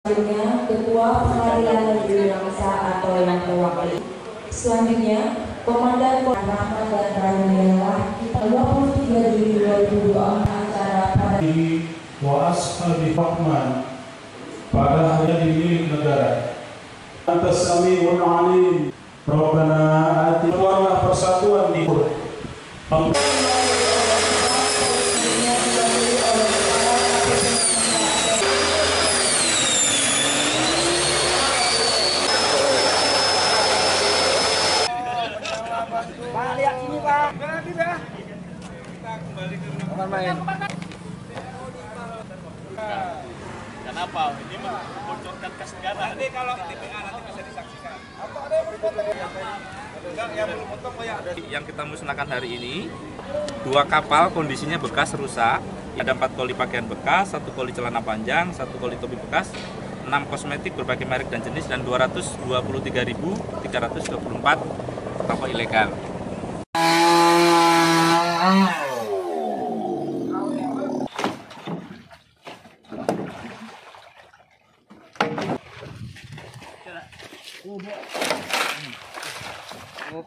Selanjutnya, Ketua Pengadilan Negeri Langsa atau yang terwakili. Selanjutnya, Komandan Rahmat dan Rahmilah 23 Juli 2024 acara pada wa ashabi rahman pada hari milik negara. Antas sami'un alim. Rabbana atina persatuan di Pak, lihat sini Pak. Kita kembali ke rumah main. Kenapa? Ini membocorkan kas negara. Nanti kalau TPA nanti bisa disaksikan. Apa ada yang mau dipotong? Enggak, yang belum potong ya. Yang kita musnahkan hari ini, 2 kapal kondisinya bekas rusak. Ada 4 koli pakaian bekas, 1 koli celana panjang, 1 koli topi bekas, 6 kosmetik berbagai merek dan jenis, dan 223.324 rokok ilegal. Oh,